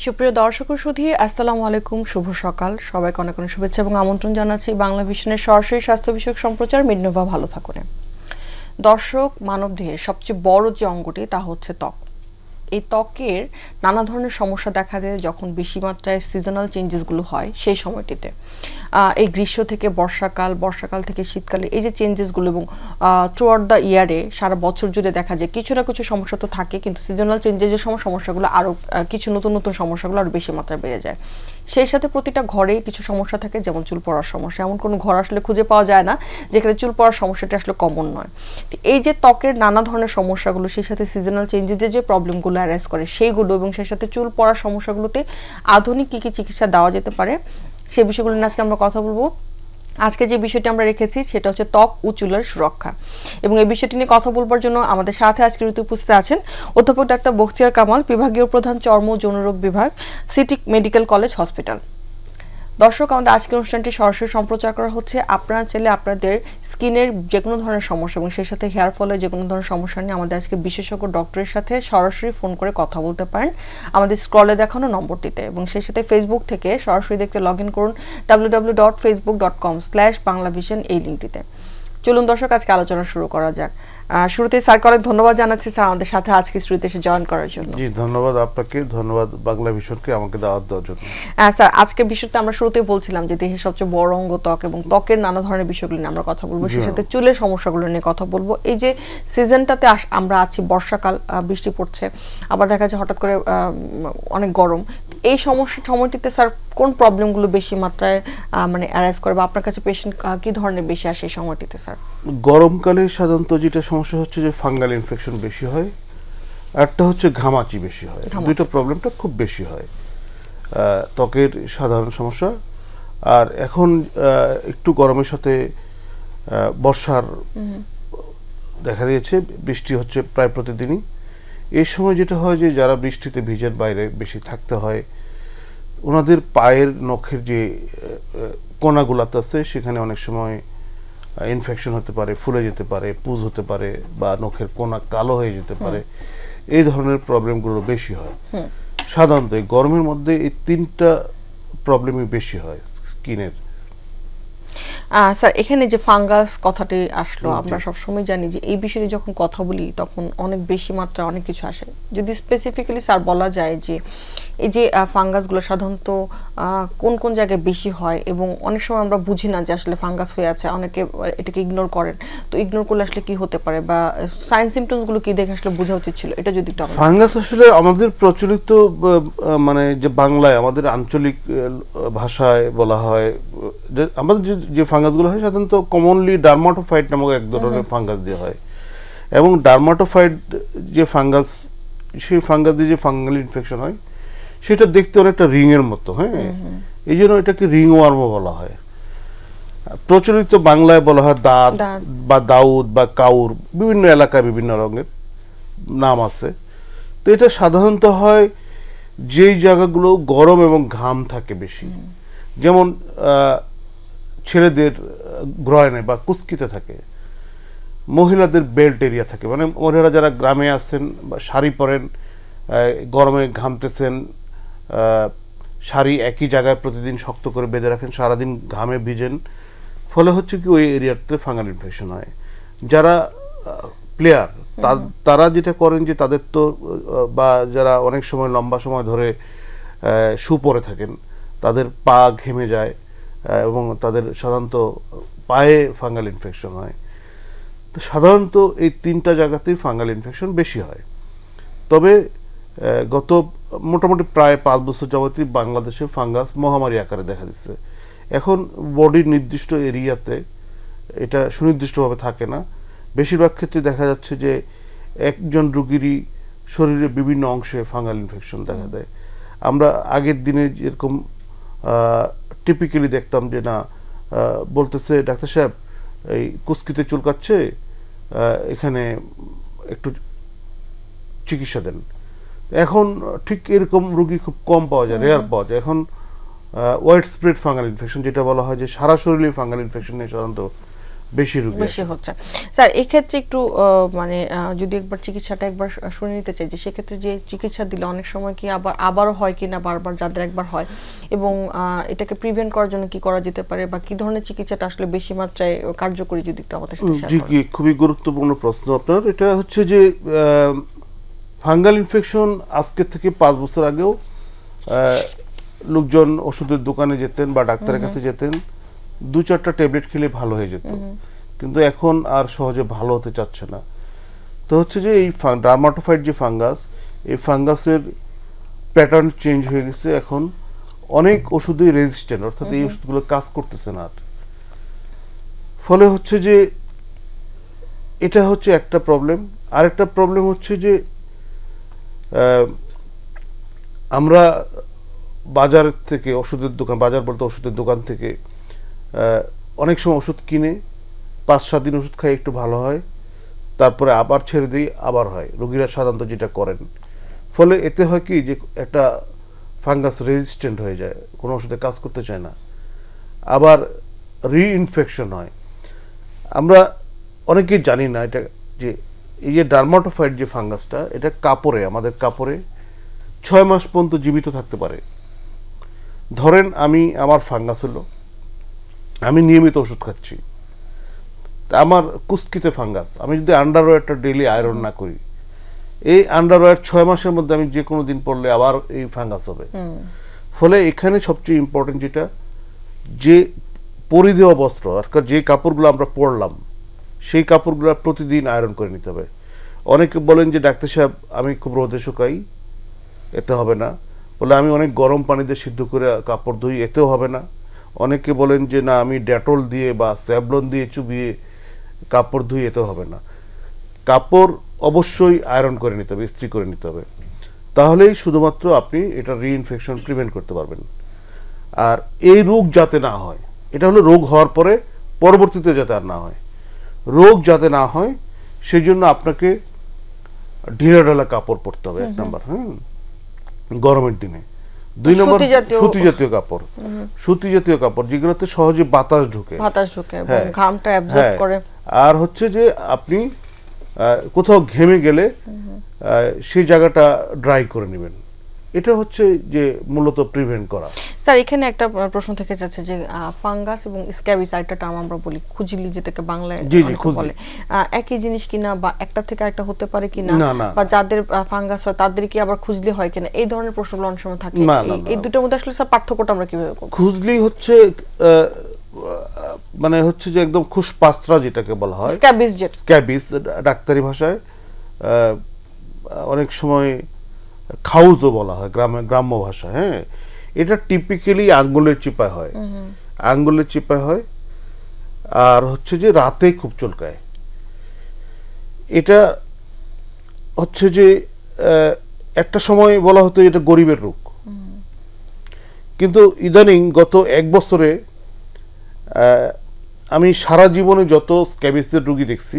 সুপ্রিয় দর্শক ও সুধী আসসালামু আলাইকুম, শুভ সকাল। সবাইকে অনেক অনেক শুভেচ্ছা এবং আমন্ত্রণ জানাচ্ছি বাংলা ভিশনের সরাসরি স্বাস্থ্য বিষয়ক সম্প্রচার মিডনোভা ভালো থাকুনে। দর্শক, মানবদেহের সবচেয়ে বড় যে অঙ্গটি তা হচ্ছে ত্বক। এই ত্বকের নানা ধরনের সমস্যা দেখা দেয় যখন বেশি মাত্রায় সিজনাল চেঞ্জেসগুলো হয় সেই সময়টিতে। এই গ্রীষ্ম থেকে বর্ষাকাল, বর্ষাকাল থেকে শীতকালে এই যে চেঞ্জেসগুলো এবং থ্রু আউট দ্য ইয়ারে সারা বছর জুড়ে দেখা যায় কিছু না কিছু সমস্যা তো থাকে, কিন্তু সিজনাল চেঞ্জেসের সময় সমস্যাগুলো আরও কিছু নতুন নতুন সমস্যাগুলো আরও বেশি মাত্রায় বেড়ে যায়। সেই সাথে প্রতিটা ঘরেই কিছু সমস্যা থাকে, যেমন চুল পড়ার সমস্যা। এমন কোনো ঘর আসলে খুঁজে পাওয়া যায় না যেখানে চুল পড়ার সমস্যাটা আসলে কমন নয়। তো এই যে ত্বকের নানা ধরনের সমস্যাগুলো, সেই সাথে সিজনাল চেঞ্জেসের যে প্রবলেমগুলো অ্যারাইজ করে সেইগুলো, এবং সেই সাথে চুল পড়ার সমস্যাগুলোতে আধুনিক কী কী চিকিৎসা দেওয়া যেতে পারে সেই বিষয়গুলো নিয়ে আজকে আমরা কথা বলবো। আজকে যে বিষয়টি আমরা রেখেছি সেটা হচ্ছে ত্বক ও চুলের সুরক্ষা, এবং এই বিষয়টি নিয়ে কথা বলবার জন্য আমাদের সাথে আজকের উপস্থিত আছেন অধ্যাপক ডাক্তার বখতিয়ার কামাল, বিভাগীয় প্রধান চর্ম ও যৌনরোগ বিভাগ, সিটি মেডিকেল কলেজ হসপিটাল। দর্শক, আমাদের আজকের অনুষ্ঠানটি সরাসরি সম্প্রচার করা হচ্ছে। আপনারা চাইলে আপনাদের স্কিনের যে কোনো ধরনের সমস্যা এবং সেই সাথে হেয়ার ফলের যে কোনো ধরনের সমস্যা নিয়ে আমাদের আজকে বিশেষজ্ঞ ডক্টরের সাথে সরাসরি ফোন করে কথা বলতে পারেন আমাদের স্ক্রলে দেখানো নম্বরটিতে, এবং সেই সাথে ফেসবুক থেকে সরাসরি দেখতে লগ ইন করুন www.facebook.com/banglavision এই লিঙ্কটিতে। চলুন দর্শক, আজকে আলোচনা শুরু করা যাক। শুরুতেই স্যারকে অনেক ধন্যবাদ জানাচ্ছি স্যার আমাদের সাথে আজকে শুরুতে এসে জয়েন করার জন্য। জি, ধন্যবাদ আপনাকে, ধন্যবাদ বাংলা ভিশনকে আমাকে দাওয়াত দেওয়ার জন্য। স্যার, আজকের বিষয়টা আমরা শুরুতেই বলছিলাম যে দেহের সবচেয়ে বড় অঙ্গ ত্বক, এবং ত্বকের নানা ধরনের বিষয়গুলো নিয়ে আমরা কথা বলবো, সেই সাথে চুলের সমস্যাগুলো নিয়ে কথা বলবো। এই যে সিজনটাতে আমরা আছি, বর্ষাকাল, বৃষ্টি পড়ছে, আবার দেখা যাচ্ছে হঠাৎ করে অনেক গরম। এই সময়টিতে স্যার কোন প্রবলেমগুলো বেশি মাত্রায় মানে অ্যারাইজ করে, বা আপনার কাছে পেশেন্ট কি ধরনের বেশি আসে এই সময়টিতে স্যার? গরমকালে সাধারণত যেটা সমস্যা হচ্ছে যে ফাঙ্গাল ইনফেকশন বেশি হয়, একটা হচ্ছে ঘামাচি বেশি হয়। দুটো প্রবলেমটা খুব বেশি হয়, ত্বকের সাধারণ সমস্যা। আর এখন একটু গরমের সাথে বর্ষার দেখা দিয়েছে, বৃষ্টি হচ্ছে প্রায় প্রতিদিনই। এই সময় যেটা হয় যে যারা বৃষ্টিতে ভিজের বাইরে বেশি থাকতে হয়, ওনাদের পায়ের নখের যে কোনাগুলাতে আছে সেখানে অনেক সময় ইনফেকশন হতে পারে, ফুলে যেতে পারে, পুজ হতে পারে, বা নখের কোনা কালো হয়ে যেতে পারে। এই ধরনের প্রবলেমগুলো বেশি হয় সাধারণত। গরমের মধ্যে এই তিনটা প্রবলেমই বেশি হয় স্কিনের। স্যার, এখানে যে ফাঙ্গাস কথাটি আসলো, আমরা সবসময় জানি যে এই বিষয়ে যখন কথা বলি তখন অনেক বেশি মাত্রা অনেক কিছু আসে। যদি স্পেসিফিক্যালি স্যার বলা যায় যে এই যে ফাঙ্গাসগুলো সাধারণত কোন কোন জায়গায় বেশি হয়, এবং অনেক সময় আমরা বুঝি না যে আসলে ফাঙ্গাস হয়ে আছে, অনেকে এটাকে ইগনোর করেন। তো ইগনোর করলে আসলে কি হতে পারে, বা সাইন সিমটমসগুলো কি দেখে আসলে বোঝা উচিত ছিল, এটা যদি একটু। ফাঙ্গাস আসলে আমাদের প্রচলিত মানে যে বাংলায় আমাদের আঞ্চলিক ভাষায় বলা হয়, আমাদের যে ফাঙ্গাসগুলো হয় সাধারণত কমনলি ডার্মাটোফাইট নামক এক ধরনের ফাঙ্গাস দিয়ে হয়। এবং ডার্মাটোফাইট যে ফাঙ্গাস, সেই ফাঙ্গাস দিয়ে যে ফাঙ্গাল ইনফেকশন হয় সেটা দেখতে অনেকটা রিং এর মতো। হ্যাঁ, এই জন্য এটাকে রিং ওয়ার্মও বলা হয়। প্রচলিত বাংলায় বলা হয় দাঁত বা দাউদ বা কাউর, বিভিন্ন এলাকায় বিভিন্ন রঙের নাম আছে। তো এটা সাধারণত হয় যেই জায়গাগুলো গরম এবং ঘাম থাকে বেশি, যেমন ছেলেদের গ্রয়নে বা কুস্কিতে থাকে, মহিলাদের বেল্ট এরিয়া থাকে, মানে মহিলারা যারা গ্রামে আসছেন বা শাড়ি পরেন, গরমে ঘামতেছেন, শাড়ি একই জায়গায় প্রতিদিন শক্ত করে বেঁধে রাখেন, সারাদিন ঘামে ভিজেন, ফলে হচ্ছে কি ওই এরিয়াতে ফাঙ্গাল ইনফেকশন হয়। যারা প্লেয়ার তারা যেটা করেন যে তাদের তো, বা যারা অনেক সময় লম্বা সময় ধরে শু পরে থাকেন, তাদের পা ঘেমে যায় এবং তাদের সাধারণত পায়ে ফাঙ্গাল ইনফেকশন হয়। তো সাধারণত এই তিনটা জায়গাতেই ফাঙ্গাল ইনফেকশন বেশি হয়। তবে গত মোটামুটি প্রায় 5 বছর যাবতই বাংলাদেশে ফাঙ্গাস মহামারী আকারে দেখা দিচ্ছে। এখন বডির নির্দিষ্ট এরিয়াতে এটা সুনির্দিষ্টভাবে থাকে না, বেশিরভাগ ক্ষেত্রে দেখা যাচ্ছে যে একজন রোগীরই শরীরে বিভিন্ন অংশে ফাঙ্গাল ইনফেকশন দেখা দেয়। আমরা আগের দিনে যেরকম টিপিক্যালি দেখতাম যে না, বলতেছে ডাক্তার সাহেব এই কুস্কিতে চুলকাচ্ছে, এখানে একটু চিকিৎসা দেন। এখন ঠিক এরকম রোগী খুব কম পাওয়া যায়, রেয়ার পাওয়া যায়। এখন ওয়াইড স্প্রেড ফাঙ্গাল ইনফেকশন, যেটা বলা হয় যে সারা শরীরে ফাঙ্গাল ইনফেকশন নিয়ে সাধারণত বেশি হচ্ছে। স্যার এই ক্ষেত্রে একটু মানে যদি একবার চিকিৎসাটা একবার শুনে নিতে চাই যে সেক্ষেত্রে যে চিকিৎসা দিলে অনেক সময় কি আবারও হয় কিনা, বারবার যাদের একবার হয়, এবং এটাকে প্রিভেন্ট করার জন্য কি করা যেতে পারে বা কি ধরনের চিকিৎসাটা আসলে বেশি মাত্রায় কার্যকরী, যদি একটু আমাদের সাথে শেয়ার করেন। জি, খুবই গুরুত্বপূর্ণ প্রশ্ন আপনার। এটা হচ্ছে যে ফাঙ্গাল ইনফেকশন আজকে থেকে 5 বছর আগেও লোকজন ওষুধের দোকানে যেতেন বা ডাক্তারের কাছে যেতেন, 2-4টা ট্যাবলেট খেলে ভালো হয়ে যেত, কিন্তু এখন আর সহজে ভালো হতে চাচ্ছে না। তো হচ্ছে যে এই ডার্মাটোফাইট যে ফাঙ্গাস, এই ফাঙ্গাসের প্যাটার্ন চেঞ্জ হয়ে গেছে, এখন অনেক ওষুধই রেজিস্ট্যান্ট, অর্থাৎ এই ওষুধগুলো কাজ করতেছে না। ফলে হচ্ছে যে এটা হচ্ছে একটা প্রবলেম। আরেকটা প্রবলেম হচ্ছে যে আমরা বাজার থেকে ওষুধের দোকান, বাজার বলতে ওষুধের দোকান থেকে অনেক সময় ওষুধ কিনে 5-7 দিন ওষুধ খাই একটু ভালো হয়, তারপরে আবার ছেড়ে দিই, আবার হয়। রোগীরা সাধারণত যেটা করেন, ফলে এতে হয় কি যে একটা ফাঙ্গাস রেজিস্ট্যান্ট হয়ে যায়, কোনো ওষুধে কাজ করতে চায় না, আবার রিইনফেকশন হয়। আমরা অনেকেই জানি না এটা, যে এই যে ডার্মাটোফাইট যে ফাঙ্গাসটা, এটা কাপড়ে, আমাদের কাপড়ে 6 মাস পর্যন্ত জীবিত থাকতে পারে। ধরেন আমার ফাঙ্গাস হলো, আমি নিয়মিত ওষুধ খাচ্ছি, আমার কুস্কিতে ফাঙ্গাস, আমি যদি আন্ডারওয়্যারটা ডেইলি আয়রন না করি, এই আন্ডারওয়্যার 6 মাসের মধ্যে আমি যে কোনো দিন পরলে আবার এই ফাঙ্গাস হবে। ফলে এখানে সবচেয়ে ইম্পর্টেন্ট যেটা, যে পরিধেয় বস্ত্র, অর্থাৎ যে কাপড়গুলো আমরা পরলাম, সেই কাপড়গুলো প্রতিদিন আয়রন করে নিতে হবে। অনেকে বলেন যে ডাক্তার সাহেব আমি খুব রোদে শুকাই, এতে হবে না। বলে আমি অনেক গরম পানিতে সিদ্ধ করে কাপড় ধুই, এতেও হবে না। অনেকে বলেন যে না আমি ডেটল দিয়ে বা স্যাভলন দিয়ে চুবিয়ে কাপড় ধুই, এতেও হবে না। কাপড় অবশ্যই আয়রন করে নিতে হবে, ইস্ত্রি করে নিতে হবে, তাহলেই শুধুমাত্র আপনি এটা রিইনফেকশন প্রিভেন্ট করতে পারবেন। আর এই রোগ যাতে না হয়, এটা হলো রোগ হওয়ার পরে পরবর্তীতে যাতে আর না হয়, রোগ যাতে না হয় সেই জন্য আপনাকে ঢিলা ঢালা কাপড় পরতে হবে, 1 নম্বর। গরমের দিনে। 2 নম্বর সুতি জাতীয় কাপড়, সুতি জাতীয় কাপড় যেগুলোতে সহজে বাতাস ঢুকে এবং ঘামটা অ্যাবজর্ব করে। আর হচ্ছে যে আপনি কোথাও ঘেমে গেলে সেই জায়গাটা ড্রাই করে নেবেন। এটা হচ্ছে যে মূলত প্রিভেন্ট করা। স্যার এখানে একটা প্রশ্ন থেকে যাচ্ছে যে ফাঙ্গাস এবং স্ক্যাবিস, একটা টার্ম আমরা বলি খুজলি, যেটাকে বাংলায় বলে, একই জিনিস কিনা বা একটা থেকে একটা হতে পারে কিনা, বা যাদের ফাঙ্গাস হয় তাদের কি আবার খুজলি হয় কিনা, এই ধরনের প্রশ্নগুলো অনেক সময় থাকে। এই দুটোর মধ্যে আসলে স্যার পার্থক্যটা আমরা কিভাবে করব? খুজলি হচ্ছে মানে হচ্ছে যে একদম খুশপাঁচড়া যেটাকে বলা হয়, স্ক্যাবিস ডাক্তারি ভাষায়, অনেক সময় খাউজও বলা হয় গ্রাম্য ভাষায়। হ্যাঁ, এটা টিপিক্যালি আঙ্গুলের চিপায় হয়, আঙ্গুলের চিপায় হয়, আর হচ্ছে যে রাতে খুব চুলকায়। এটা হচ্ছে যে একটা সময় বলা হতো এটা গরিবের রোগ, কিন্তু ইদানিং গত 1 বছরে আমি সারা জীবনে যত স্ক্যাবিসের রোগী দেখছি,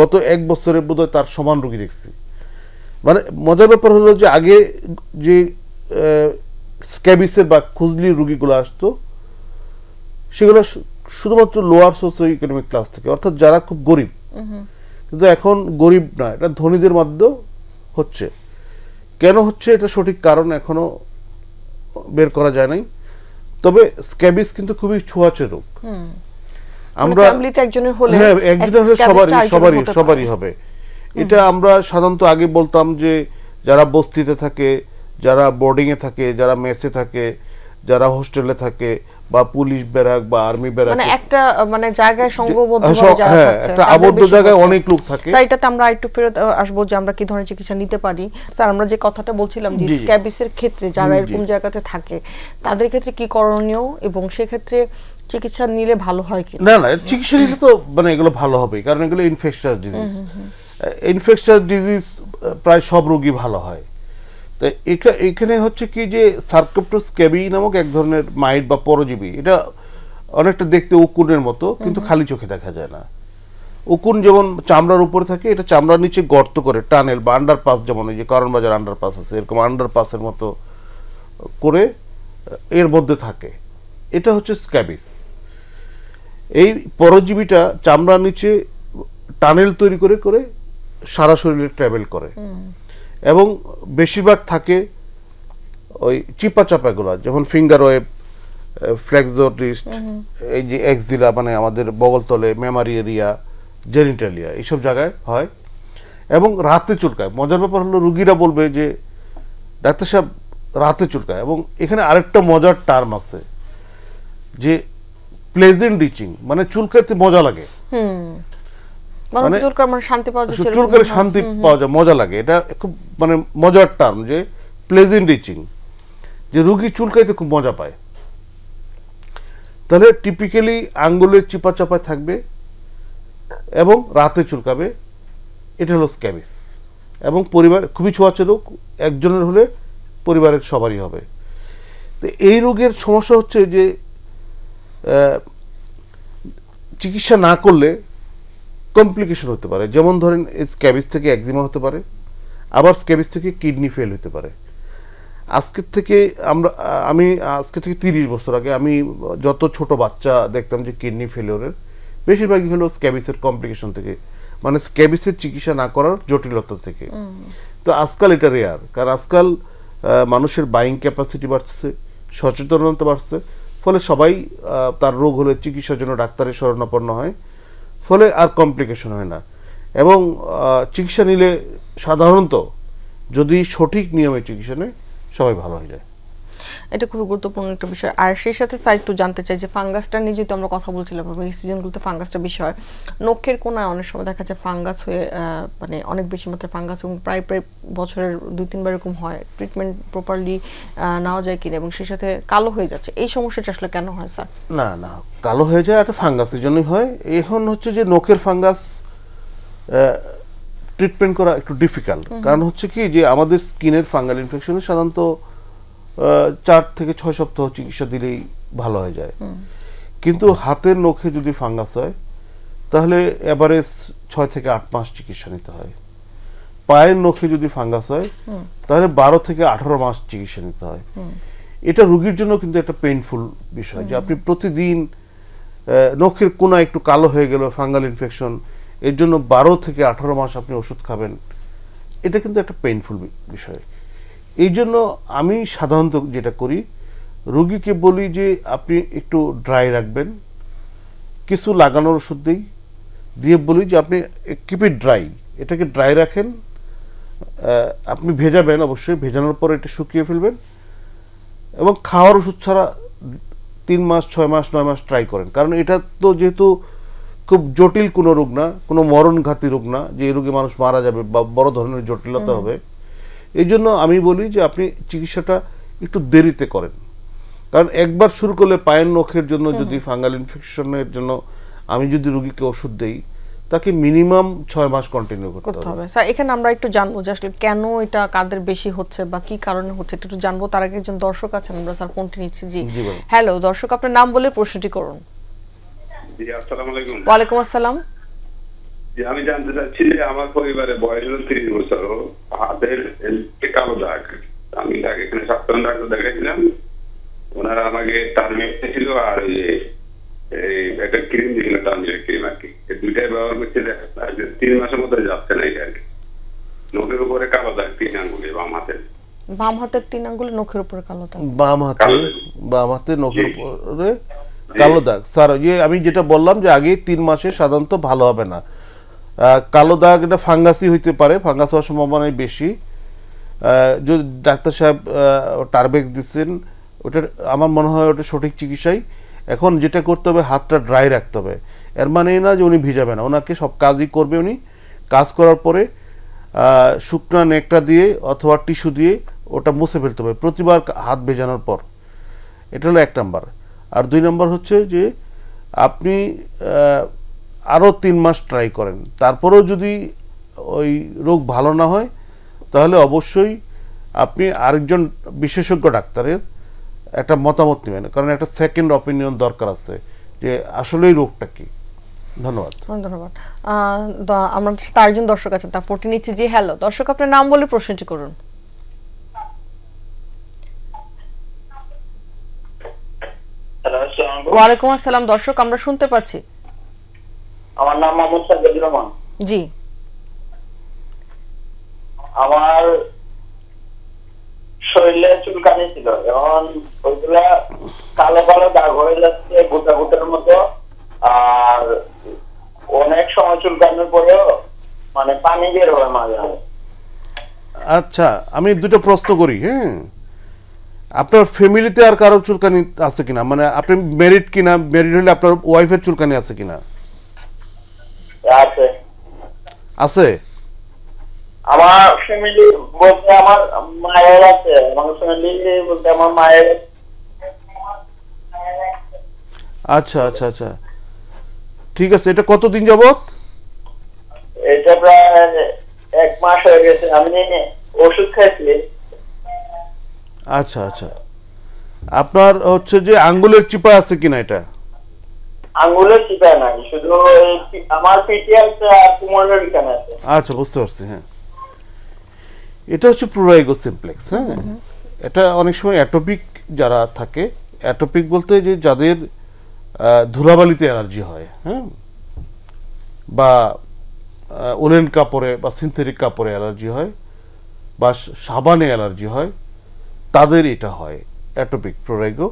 গত 1 বছরে বোধহয় তার সমান রোগী দেখছি। মানে মজার ব্যাপার হলো যে আগে যে স্ক্যাবিসের বা খুজলির রোগীগুলো আসতো, সেগুলো শুধুমাত্র লোয়ার সোশিও ইকোনমিক ক্লাস থেকে, অর্থাৎ যারা খুব গরিব। কিন্তু এখন গরিব না, এটা ধনীদের মধ্যে হচ্ছে। কেন হচ্ছে এটা সঠিক কারণ এখনো বের করা যায় নাই। তবে স্ক্যাবিস কিন্তু খুবই ছোঁয়াচে রোগ। আমরা একজনের হলে সবারই হবে। এটা আমরা সাধারণত আগে বলতাম যে যারা বস্তিতে থাকে, যারা বোর্ডিংয়ে থাকে, যারা মেসে থাকে, যারা হোস্টেলে থাকে, বা পুলিশ ব্যারাক বা আর্মি ব্যারাক, মানে একটা মানে জায়গায় সংঘবদ্ধভাবে যারা থাকছে, একটা আবদ্ধ জায়গায় অনেক লোক থাকে। এটাতে আমরা একটু ফেরত আসবো যে আমরা কি ধরনের চিকিৎসা নিতে পারি। স্যার আমরা যে কথাটা বলছিলাম যে স্ক্যাবিসের ক্ষেত্রে যারা এরকম জায়গাতে থাকে তাদের ক্ষেত্রে কি করণীয়, এবং সেই ক্ষেত্রে চিকিৎসা নিলে ভালো হয় কি না? চিকিৎসা নিলে তো মানে এগুলো ভালো হবে, কারণ এগুলো ইনফেকশাস ডিজিজ। ইনফেকশাস ডিজিজ প্রায় সব রোগী ভালো হয়। তো এখানে হচ্ছে কি যে সার্কোপ্টেরাস স্ক্যাবি নামক এক ধরনের মাইট বা পরজীবী, এটা অনেকটা দেখতে উকুনের মতো, কিন্তু খালি চোখে দেখা যায় না। উকুন যেমন চামড়ার উপরে থাকে, এটা চামড়ার নিচে গর্ত করে টানেল বা আন্ডারপাস, যেমন এই যে কারণবাজার আন্ডারপাস আছে, এরকম আন্ডারপাসের মতো করে এর মধ্যে থাকে। এটা হচ্ছে স্ক্যাবিস। এই পরজীবীটা চামড়ার নিচে টানেল তৈরি করে করে সারা শরীরে ট্রাভেল করে এবং বেশিরভাগ থাকে ওই চিপা চাপাগুলা, যেমন ফিঙ্গার ওয়েব, ফ্লেক্সর রিস্ট, এই যে এক্সিলা মানে আমাদের বগলতলে, মেমারি এরিয়া, জেনিটালিয়া, এইসব জায়গায় হয় এবং রাতে চুলকায়। মজার ব্যাপার হলো রুগীরা বলবে যে ডাক্তার সাহেব রাতে চুলকায়, এবং এখানে আরেকটা মজার টার্ম আছে যে প্লেজেন্ট ইচিং, মানে চুলকাতে মজা লাগে, মানে শান্তি পাওয়া যায়, চুলকালে শান্তি পাওয়া যায়, মজা লাগে। এটা খুব মানে মজার টার্ম যে প্লেজেন্ট ইচিং, যে রুগী চুলকাইতে খুব মজা পায়। তাহলে টিপিক্যালি আঙ্গুলের চিপা চাপায় থাকবে এবং রাতে চুলকাবে, এটা হলো স্ক্যাবিস। এবং পরিবার খুবই ছোঁয়াচে রোগ, একজনের হলে পরিবারের সবারই হবে। তো এই রোগের সমস্যা হচ্ছে যে চিকিৎসা না করলে কমপ্লিকেশন হতে পারে। যেমন ধরেন স্ক্যাবিস থেকে একজিমা হতে পারে, আবার স্ক্যাবিস থেকে কিডনি ফেল হতে পারে। আজকের থেকে আমি আজকে থেকে 30 বছর আগে আমি যত ছোট বাচ্চা দেখতাম যে কিডনি ফেলিওরের, বেশিরভাগই হলো স্ক্যাবিসের কমপ্লিকেশন থেকে, মানে স্ক্যাবিসের চিকিৎসা না করার জটিলতা থেকে। তো আজকাল এটা রেয়ার, কারণ আজকাল মানুষের বাইং ক্যাপাসিটি বাড়ছে, সচেতনতা বাড়ছে, ফলে সবাই তার রোগ হলে চিকিৎসার জন্য ডাক্তারের শরণাপন্ন হয়, ফলে আর কমপ্লিকেশন হয় না। এবং চিকিৎসা নিলে সাধারণত যদি সঠিক নিয়মে চিকিৎসা নেয় সবাই ভালো হয়ে যায়। এটা খুব গুরুত্বপূর্ণ একটা বিষয়। আর সেই সাথে স্যার একটু জানতে চাই যে ফাঙ্গাসটা নিয়ে যেহেতু আমরা কথা বলছিলাম, এই সিজনগুলোতে ফাঙ্গাসটা বেশি হয়, নখের কোনায় অনেক সময় দেখা যায় ফাঙ্গাস হয়ে মানে অনেক বেশি মাত্রায় ফাঙ্গাস, এবং প্রায় বছরের 2-3 বার এরকম হয়, ট্রিটমেন্ট প্রপারলি নেওয়া যায় কিনা, এবং সেই সাথে কালো হয়ে যাচ্ছে, এই সমস্যাটা আসলে কেন হয় স্যার? না না, কালো হয়ে যায় একটা ফাঙ্গাসের জন্যই হয়। এখন হচ্ছে যে নখের ফাঙ্গাস ট্রিটমেন্ট করা একটু ডিফিকাল্ট, কারণ হচ্ছে কি যে আমাদের স্কিনের ফাঙ্গাল ইনফেকশনে সাধারণত 4 থেকে 6 সপ্তাহ চিকিৎসা দিলেই ভালো হয়ে যায়। কিন্তু হাতের নখে যদি ফাঙ্গাস হয় তাহলে এভারেজ 6 থেকে 8 মাস চিকিৎসা নিতে হয়। পায়ের নখে যদি ফাঙ্গাস হয় তাহলে 12 থেকে 18 মাস চিকিৎসা নিতে হয়। এটা রোগীর জন্য কিন্তু একটা পেইনফুল বিষয়, যে আপনি প্রতিদিন নখের কোনা একটু কালো হয়ে গেল, ফাঙ্গাল ইনফেকশন, এর জন্য 12 থেকে 18 মাস আপনি ওষুধ খাবেন, এটা কিন্তু একটা পেইনফুল বিষয়। এই জন্য আমি সাধারণত যেটা করি, রোগীকে বলি যে আপনি একটু ড্রাই রাখবেন, কিছু লাগানোর ওষুধ দিই, দিয়ে বলি যে আপনি কিপ ইট ড্রাই, এটাকে ড্রাই রাখেন, আপনি ভেজাবেন অবশ্যই, ভেজানোর পরে এটা শুকিয়ে ফেলবেন, এবং খাওয়ার ওষুধ ছাড়া 3 মাস 6 মাস 9 মাস ট্রাই করেন। কারণ এটা তো যেহেতু খুব জটিল কোনো রোগ না, কোনো মরণঘাতী রোগ না যে এই রোগে মানুষ মারা যাবে বা বড় ধরনের জটিলতা হবে, এই জন্য আমি বলি যে আপনি চিকিৎসাটা একটু দেরিতে করেন। কারণ একবার শুরু করলে পায়ের নখের জন্য যদি ফাঙ্গাল ইনফেকশনের জন্য আমি যদি রোগীকে ওষুধ দেই, তাকে মিনিমাম 6 মাস কন্টিনিউ করতে হবে। স্যার এখানে আমরা একটু জানবো যে আসলে কেন এটা কাদের বেশি হচ্ছে বা কি কারণে হচ্ছে, একটু জানবো। তার আগে একজন দর্শক আছেন, আমরা স্যার ফোনটি নিচ্ছি। জি হ্যালো দর্শক, আপনার নাম বলে প্রশ্নটি করুন। জি আসসালামু আলাইকুম। ওয়ালাইকুম আসসালাম। জি আমি জানতে চাচ্ছি যে আমার পরিবারে বয়স হলো 30 বছর, হাতের কালো দাগ। আমি এখানে সাধারণ ডাক্তার দেখাইছিলাম, ওনারা আমাকে টার্মেক ছিল আর এই একটা ক্রিম দিয়েছিল, টার্মেক ক্রিম আর কি, এই দুইটাই ব্যবহার করছে, 3 মাসের মধ্যে যাচ্ছে না আর কি। নখের উপরে কালো দাগ 3 আঙ্গুলে, বাম হাতের 3 আঙ্গুলে নখের উপরে কালো দাগ, বাম হাতে নখের উপরে কালো দাগ। স্যার আমি যেটা বললাম যে আগে 3 মাসে সাধারণত ভালো হবে না। কালো দাগ এটা ফাঙ্গাসই হইতে পারে, ফাঙ্গাস হওয়ার সম্ভাবনাই বেশি। যদি ডাক্তার সাহেব টার্বেক্স দিচ্ছেন, ওটা আমার মনে হয় ওটা সঠিক চিকিৎসাই। এখন যেটা করতে হবে, হাতটা ড্রাই রাখতে হবে। এর মানে না যে উনি ভিজাবে না, ওনাকে সব কাজই করবে। উনি কাজ করার পরে শুকনা নেকটা দিয়ে অথবা টিস্যু দিয়ে ওটা মুছে ফেলতে হবে প্রতিবার হাত ভেজানোর পর। এটা হলো 1 নাম্বার। আর 2 নাম্বার হচ্ছে যে আপনি আরও 3 মাস ট্রাই করেন, তারপরেও যদি ওই রোগ ভালো না হয় তাহলে অবশ্যই আপনি আরেকজন বিশেষজ্ঞ ডাক্তারের একটা মতামত নেবেন, কারণ একটা সেকেন্ড অপিনিয়ন দরকার আছে যে আসলেই রোগটা কি। ধন্যবাদ। ধন্যবাদ। আমার তার একজন দর্শক আছেন, তার ফোনটি নিচ্ছি। জি হ্যালো দর্শক, আপনার নাম বলে প্রশ্নটি করুন। হ্যালো, আসসালামু আলাইকুম। ওয়ালাইকুম আসসালাম। দর্শক আমরা শুনতে পাচ্ছি। আমার নাম মোহাম্মদ সাজ্জাদুর রহমান। জি, আমার শরীরে চুলকানি ছিল, এখন ওইগুলা কালো কালো দাগ হয়ে যাচ্ছে গোটা গোটার মতো, আর অনেক সময় চুলকানোর পরেও মানে পানি বের হয় মাঝে মাঝে। আচ্ছা, আমি দুটো প্রশ্ন করি। হ্যাঁ, আপনার ফ্যামিলিতে আর কারো চুলকানি আছে কিনা, মানে আপনি ম্যারিড কিনা, ম্যারিড হলে আপনার ওয়াইফের চুলকানি আছে কিনা? আছে আছে। আমার ফ্যামিলি বলতে আমার মায়ের আছে, আমার ফ্যামিলি বলতে আমার মায়ের। আচ্ছা আচ্ছা আচ্ছা, ঠিক আছে। এটা কতদিন যাবত? এটা প্রায় 1 মাস হয়ে গেছে, আমি ওষুধ খাইছি। আচ্ছা আচ্ছা, আপনার হচ্ছে যে আঙ্গুলের চিপা আছে কিনা? এটা আঙ্গুলের চিপা নাই, শুধু আমার পিঠে আছে আর কোমরের এখানে আছে। আচ্ছা, বুঝতে পারছি। হ্যাঁ, এটা হচ্ছে প্রুরাইগো সিমপ্লেক্স। হ্যাঁ, এটা অনেক সময় অ্যাটোপিক যারা থাকে, অ্যাটোপিক বলতে যে যাদের ধুলাবালিতে অ্যালার্জি হয়, হ্যাঁ, বা উলেন কাপড়ে বা সিনথেটিক কাপড়ে অ্যালার্জি হয়, বা সাবানে অ্যালার্জি হয়, তাদের এটা হয় অ্যাটোপিক প্রুরাইগো।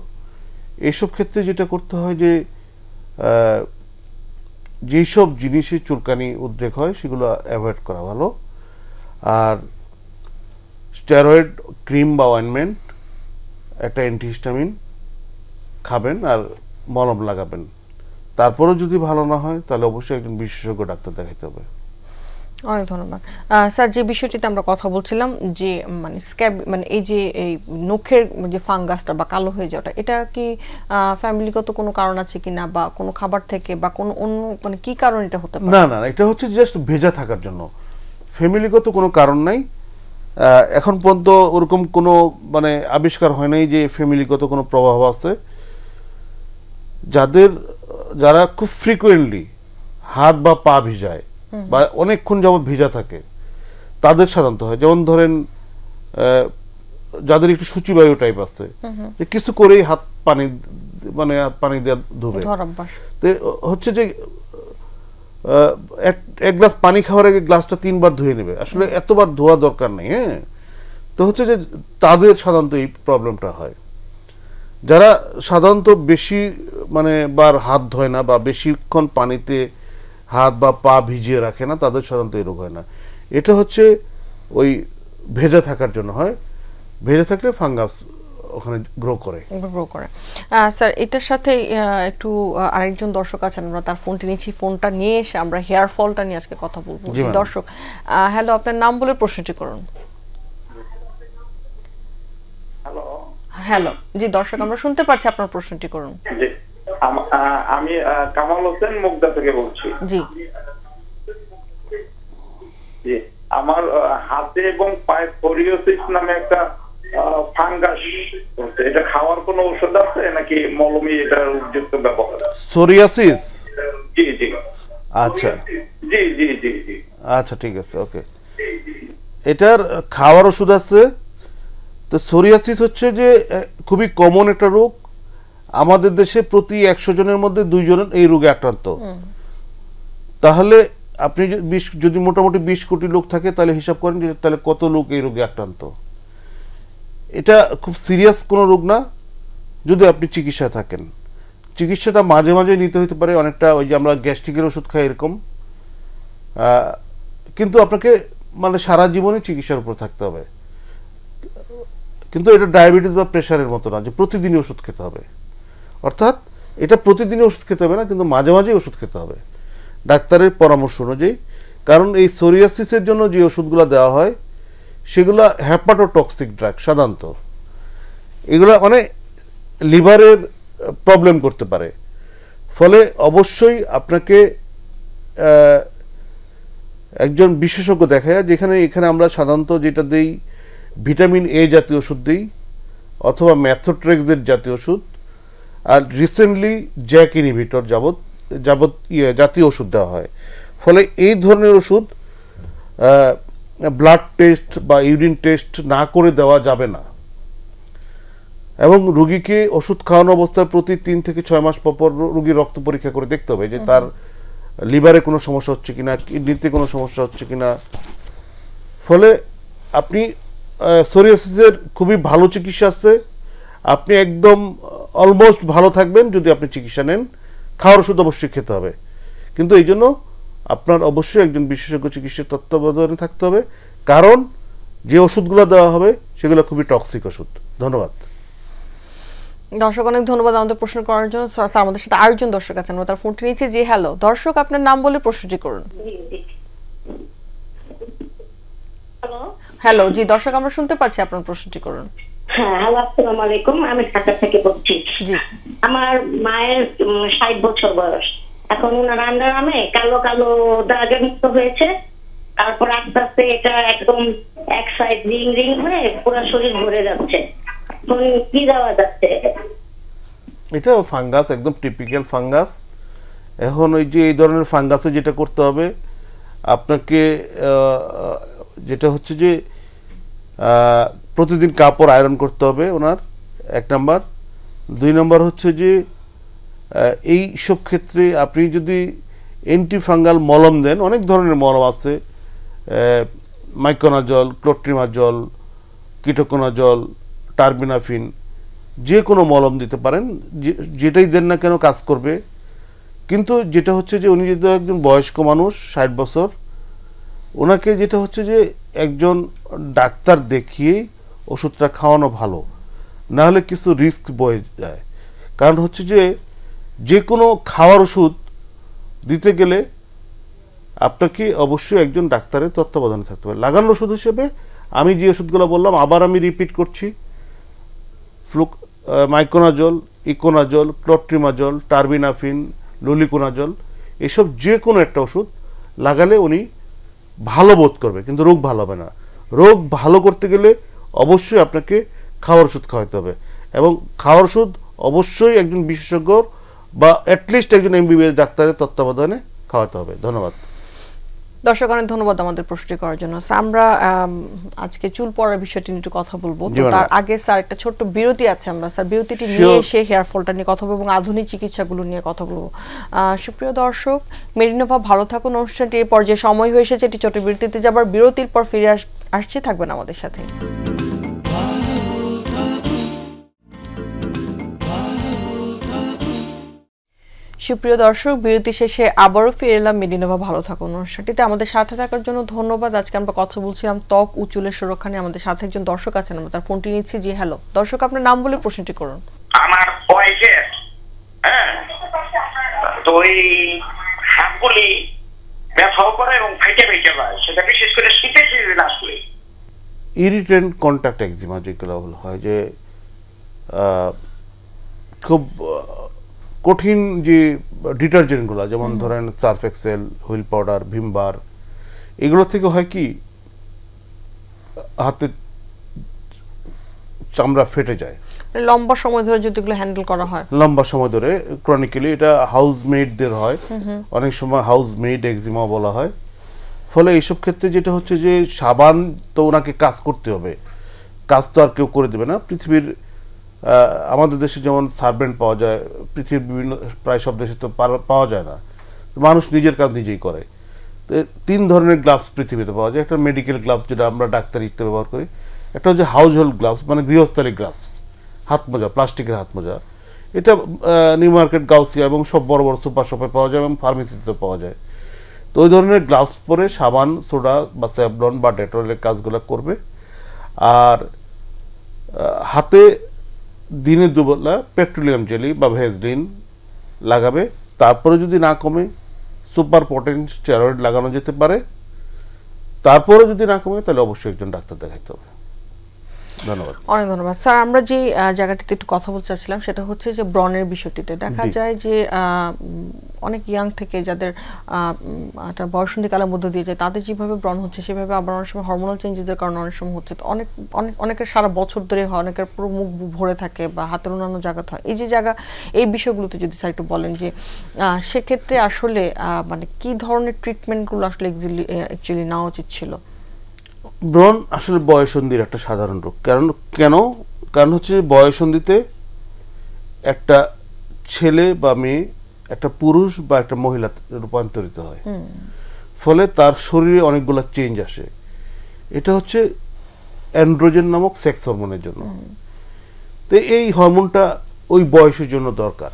এইসব ক্ষেত্রে যেটা করতে হয় যে যেসব জিনিসে চুলকানি উদ্রেক হয় সেগুলো অ্যাভয়েড করা ভালো। আর স্টেরয়েড ক্রিম বা অয়েনমেন্ট, একটা অ্যান্টিহিস্টামিন খাবেন আর মলম লাগাবেন। তারপরেও যদি ভালো না হয় তাহলে অবশ্যই একজন বিশেষজ্ঞ ডাক্তার দেখাতে হবে। অনেক ধন্যবাদ স্যার। যে বিষয়টিতে আমরা কথা বলছিলাম যে মানে স্ক্যাব, মানে এই যে এই নখের যে ফাঙ্গাসটা বা কালো হয়ে যাওয়াটা, এটা কি ফ্যামিলিগত কোনো কারণ আছে কিনা, বা কোনো খাবার থেকে, বা কোনো অন্য মানে কি কারণ এটা হতে পারে? না না, এটা হচ্ছে জাস্ট ভেজা থাকার জন্য, ফ্যামিলিগত কোনো কারণ নাই। এখন পর্যন্ত ওরকম কোনো মানে আবিষ্কার হয় নাই যে ফ্যামিলিগত কোনো প্রভাব আছে। যারা খুব ফ্রিকুয়েন্টলি হাত বা পা ভিজায় বা অনেকক্ষণ যাবত ভিজা থাকে তাদের সাধারণত হয়। যেমন ধরেন যাদের একটু সূচিবায়ু টাইপ আছে, যে কিছু করেই হাত পানি দিয়ে ধুবে, তো হচ্ছে যে এক গ্লাস পানি খাওয়ার আগে গ্লাসটা 3 বার ধুয়ে নেবে। আসলে এতবার ধোয়া দরকার নেই। হ্যাঁ, তো হচ্ছে যে তাদের সাধারণত এই প্রবলেমটা হয়। যারা সাধারণত বেশি মানে বার হাত ধোয় না বা বেশিক্ষণ পানিতে হাত বা পা ভিজিয়ে রাখে না, তাদের সাধারণত এই রোগ হয় না। এটা হচ্ছে ওই ভেজা থাকার জন্য হয়। ভেজা থাকলে ফাঙ্গাস ওখানে গ্রো করে। স্যার, এটার সাথে একটু আরেকজন দর্শক আছেন, আমরা তার ফোনটি নিয়েছি। ফোনটা নিয়ে এসে আমরা হেয়ার ফলটা নিয়ে আজকে কথা বলবো। দর্শক হ্যালো, আপনার নাম বলে প্রশ্নটি করুন। হ্যালো, জি দর্শক আমরা শুনতে পাচ্ছি, আপনার প্রশ্নটি করুন। আমি কামাল হোসেন মুগদা থেকে বলছি। জি জি, আমার হাতে এবং পায়ে সোরিয়াসিস নামে একটা ফাঙ্গাস হচ্ছে, এটা খাওয়ার কোনো ঔষধ আছে নাকি মলমই এটার উপযুক্ত ব্যবহার? সোরিয়াসিস? জি জি। আচ্ছা জি জি জি জি। আচ্ছা, ঠিক আছে, ওকে। এটার খাওয়ার ওষুধ আছে। তো সোরিয়াসিস হচ্ছে যে খুবই কমন একটা রোগ। আমাদের দেশে প্রতি 100 জনের মধ্যে 2 জন এই রোগে আক্রান্ত। তাহলে আপনি যদি মোটামুটি 20 কোটি লোক থাকে তাহলে হিসাব করেন যে তাহলে কত লোক এই রোগে আক্রান্ত। এটা খুব সিরিয়াস কোনো রোগ না যদি আপনি চিকিৎসায় থাকেন। চিকিৎসাটা মাঝে মাঝে নিতে হতে পারে, অনেকটা ওই যে আমরা গ্যাস্ট্রিকের ওষুধ খাই এরকম, কিন্তু আপনাকে মানে সারা জীবনই চিকিৎসার উপর থাকতে হবে। কিন্তু এটা ডায়াবেটিস বা প্রেশারের মতো না যে প্রতিদিনই ওষুধ খেতে হবে। অর্থাৎ এটা প্রতিদিনই ওষুধ খেতে হবে না, কিন্তু মাঝে মাঝেই ওষুধ খেতে হবে ডাক্তারের পরামর্শ অনুযায়ী। কারণ এই সোরিয়াসিসের জন্য যে ওষুধগুলো দেওয়া হয় সেগুলো হ্যাপাটোটক্সিক ড্রাগ সাধারণত। এগুলো মানে লিভারের প্রবলেম করতে পারে। ফলে অবশ্যই আপনাকে একজন বিশেষজ্ঞ দেখায়, এখানে আমরা সাধারণত যেটা দেই ভিটামিন এ জাতীয় ওষুধ দিই, অথবা ম্যাথোট্রেক্সের জাতীয় ওষুধ, আর রিসেন্টলি জ্যাক ইনহিবিটর জাতীয় ওষুধ দেওয়া হয়। ফলে এই ধরনের ওষুধ ব্লাড টেস্ট বা ইউরিন টেস্ট না করে দেওয়া যাবে না। এবং রোগীকে ওষুধ খাওয়ানো অবস্থায় প্রতি 3 থেকে 6 মাস পর পর রোগীর রক্ত পরীক্ষা করে দেখতে হবে যে তার লিভারে কোনো সমস্যা হচ্ছে কিনা, কিডনিতে কোনো সমস্যা হচ্ছে কিনা। ফলে আপনি সোরিয়াসিসের খুবই ভালো চিকিৎসা আছে, আপনি একদম অলমোস্ট ভালো থাকবেন যদি আপনি চিকিৎসা নেন। খাওয়ার ওষুধ অবশ্যই খেতে হবে, কিন্তু এই জন্য আপনার অবশ্যই একজন বিশেষজ্ঞ চিকিৎসক তত্ত্বাবধানে থাকতে হবে, কারণ যে ওষুধগুলো দেওয়া হবে সেগুলো খুবই টক্সিক ওষুধ। ধন্যবাদ। দর্শক অনেক ধন্যবাদ আমাদের প্রশ্ন করার জন্য। স্যার আমাদের সাথে আরেকজন দর্শক আছেন, আমরা তার ফোনটি নিচ্ছি। জি হ্যালো দর্শক, আপনার নাম বলে প্রশ্নটি করুন। হ্যালো, জি দর্শক আমরা শুনতে পাচ্ছি, আপনার প্রশ্নটি করুন। হ্যাঁ, হ্যালো, আসসালামু আলাইকুম। আমি ঢাকা থেকে বলছি। জি, আমার মায়ের 60 বছর বয়স। এখন ওনার আন্ডার আর্মে কালো কালো দাগ মুক্ত হয়েছে, তারপর আস্তে আস্তে এটা একদম এক সাইড রিং রিং হয়ে পুরো শরীর ভরে যাচ্ছে। এখন কি দেওয়া যাচ্ছে? এটা ফাঙ্গাস, একদম টিপিক্যাল ফাঙ্গাস। এখন ওই যে এই ধরনের ফাঙ্গাসে যেটা করতে হবে আপনাকে, যেটা হচ্ছে যে প্রতিদিন কাপড় আয়রন করতে হবে ওনার, 1 নাম্বার। 2 নাম্বার হচ্ছে যে এই সব ক্ষেত্রে আপনি যদি অ্যান্টিফাঙ্গাল মলম দেন, অনেক ধরনের মলম আছে, মাইকোনাজল, ক্লোট্রিমাজল, কিটোকোনাজল, টার্বিনাফিন, যে কোনো মলম দিতে পারেন, যেটাই দেন না কেন কাজ করবে। কিন্তু যেটা হচ্ছে যে উনি যদি একজন বয়স্ক মানুষ 60 বছর, ওনাকে যেটা হচ্ছে যে একজন ডাক্তার দেখিয়ে ওষুধটা খাওয়ানো ভালো, না হলে কিছু রিস্ক বয়ে যায়। কারণ হচ্ছে যে কোনো খাওয়ার ওষুধ দিতে গেলে আপনাকে অবশ্যই একজন ডাক্তারের তত্ত্বাবধানে থাকতে হবে। লাগানোর ওষুধ হিসেবে আমি যে ওষুধগুলো বললাম আবার আমি রিপিট করছি, miconazole, econazole, clotrimazole, terbinafine, luliconazole, এসব যে কোনো একটা ওষুধ লাগালে উনি ভালো বোধ করবে, কিন্তু রোগ ভালো হবে না। রোগ ভালো করতে গেলে অবশ্যই আপনাকে খাওয়ার ওষুধ খাওয়াতে হবে, এবং খাওয়ার ওষুধ অবশ্যই একজন বিশেষজ্ঞ বা অ্যাটলিস্ট একজন MBBS ডাক্তারের তত্ত্বাবধানে খাওয়াতে হবে। ধন্যবাদ। দর্শক অনেক ধন্যবাদ আমাদের প্রশ্নটি করার জন্য। আমরা আজকে চুল পড়ার বিষয়টি নিয়ে একটু কথা বলবো, তো তার আগে স্যার একটা ছোট্ট বিরতি আছে, আমরা স্যার বিরতিটি নিয়ে এসে হেয়ার ফলটা নিয়ে কথা বলবো এবং আধুনিক চিকিৎসাগুলো নিয়ে কথা বলবো। সুপ্রিয় দর্শক, মেডিনোভা ভালো থাকুন অনুষ্ঠানটি এই পর্যায়ে সময় হয়ে এসেছে এটি ছোট বিরতিতে যাবার। বিরতির পর ফিরে আসছে, থাকবেন আমাদের সাথে। সুপ্রিয় দর্শক, বিরতি শেষে আবারও ফিরে এলাম মেডিনোভা ভালো থাকুন অনুষ্ঠানটিতে। আমাদের সাথে থাকার জন্য ধন্যবাদ। আজকে আমরা কথা বলছিলাম ত্বক ও চুলের সুরক্ষা নিয়ে। আমাদের সাথে একজন দর্শক আছেন, আমরা তার ফোনটি নিচ্ছি। জি হ্যালো দর্শক, আপনার নাম বলে প্রশ্নটি করুন। আমার বয়সের তো ওই হাতগুলি ব্যথাও করে এবং ফেটে ফেটে যায়, সেটা বিশেষ করে শীতের সিজনে আসলে। ইরিটেন্ট কন্ট্যাক্ট এক্সিমা যেগুলো হয়, যে খুব কঠিন যে ডিটারজেন্টগুলো, যেমন ধরেন Surf Excel, Wheel powder, Vim bar, এগুলো থেকে হয় কি হাতের চামড়া ফেটে যায় লম্বা সময় ধরে যদি এগুলো হ্যান্ডেল করা হয়, লম্বা সময় ধরে ক্রনিক্যালি। এটা হাউসমেটদের হয়, অনেক সময় হাউসমেট এক্সিমা বলা হয়। ফলে এইসব ক্ষেত্রে যেটা হচ্ছে যে সাবান তো ওনাকে কাজ করতে হবে, কাজ তো আর কেউ করে দেবে না। পৃথিবীর আমাদের দেশে যেমন সার্ভেন্ট পাওয়া যায়, পৃথিবীর বিভিন্ন প্রায় সব দেশে তো পাওয়া যায় না, মানুষ নিজের কাজ নিজেই করে। তো 3 ধরনের গ্লাভস পৃথিবীতে পাওয়া যায়। একটা মেডিকেল গ্লাভস, যেটা আমরা ডাক্তার ইত্যাদি ব্যবহার করি। একটা হচ্ছে হাউস হোল্ড গ্লাভস, মানে গৃহস্থালী গ্লাভস, হাত মোজা, প্লাস্টিকের হাত মোজা। এটা নিউ মার্কেট, গাউসিয়া এবং সব বড় বড় সুপার শপে পাওয়া যায় এবং ফার্মেসিতে পাওয়া যায়। তো ওই ধরনের গ্লাভস পরে সাবান, সোডা বা স্যাভলন বা ডেটলের কাজগুলো করবে। আর হাতে দিনে 2 বেলা পেট্রোলিয়াম জেলি বা ভেজলিন লাগাবে। তারপরে যদি না কমে সুপার পটেন্ট স্টেরয়েড লাগানো যেতে পারে। তারপরে যদি না কমে তাহলে অবশ্যই একজন ডাক্তার দেখাইতে হবে। ধন্যবাদ। অনেক ধন্যবাদ স্যার। আমরা যে জায়গাটিতে একটু কথা বলতে চাচ্ছিলাম সেটা হচ্ছে যে ব্রণের বিষয়টিতে দেখা যায় যে অনেক ইয়াং থেকে যাদের একটা বয়সন্ধিকালের মধ্যে দিয়ে যায়, তাদের যেভাবে ব্রণ হচ্ছে সেভাবে আবার অনেক সময় হরমোনাল চেঞ্জেসের কারণে অনেক সময় হচ্ছে। তো অনেকের সারা বছর ধরে হয়, অনেকের পুরো মুখ ভরে থাকে বা হাতের অন্যান্য জায়গাতে হয়। এই যে এই বিষয়গুলোতে যদি স্যার একটু বলেন যে সেক্ষেত্রে আসলে মানে কি ধরনের ট্রিটমেন্টগুলো আসলে অ্যাকচুয়ালি নেওয়া উচিত ছিল? ব্রণ আসলে বয়সন্ধির একটা সাধারণ রোগ। কেন কারণ হচ্ছে বয়ঃসন্ধিতে একটা ছেলে বা মেয়ে একটা পুরুষ বা একটা মহিলা রূপান্তরিত হয়, ফলে তার শরীরে অনেকগুলো চেঞ্জ আসে। এটা হচ্ছে অ্যান্ড্রোজেন নামক সেক্স হরমোনের জন্য। তো এই হরমোনটা ওই বয়সের জন্য দরকার,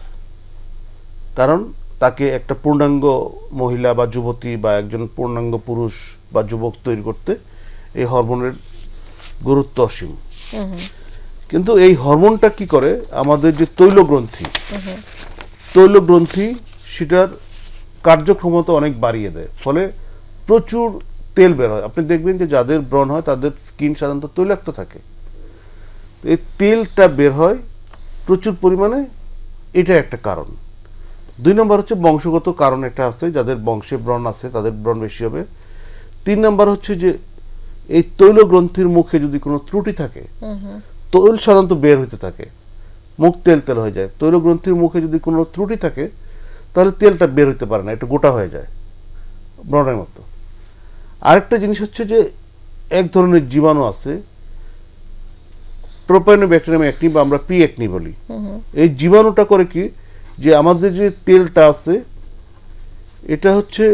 কারণ তাকে একটা পূর্ণাঙ্গ মহিলা বা যুবতী বা একজন পূর্ণাঙ্গ পুরুষ বা যুবক তৈরি করতে এই হরমোনের গুরুত্ব অসীম। কিন্তু এই হরমোনটা কি করে, আমাদের যে তৈলগ্রন্থি সেটার কার্যক্ষমতা অনেক বাড়িয়ে দেয়, ফলে প্রচুর তেল বের হয়। আপনি দেখবেন যে যাদের ব্রণ হয় তাদের স্কিন সাধারণত তৈলাক্ত থাকে, এই তেলটা বের হয় প্রচুর পরিমাণে, এটা একটা কারণ। 2 নম্বর হচ্ছে বংশগত কারণ একটা আছে, যাদের বংশে ব্রণ আছে তাদের ব্রণ বেশি হবে। 3 নম্বর হচ্ছে যে এই তৈলগ্রন্থির মুখে যদি কোনো ত্রুটি থাকে, তৈল সাধারণত বের হইতে থাকে, মুখ তেল তেল হয়ে যায়। তৈলগ্রন্থির মুখে যদি কোনো ত্রুটি থাকে তাহলে তেলটা বের হইতে পারে না, এটা গোটা হয়ে যায় ব্রণের মতো। আরেকটা জিনিস হচ্ছে যে এক ধরনের জীবাণু আছে, প্রোপাইনোব্যাকটেরিয়াম অ্যাক্নি বা আমরা পি অ্যাক্নি বলি। এই জীবাণুটা করে কি, যে আমাদের যে তেলটা আছে এটা হচ্ছে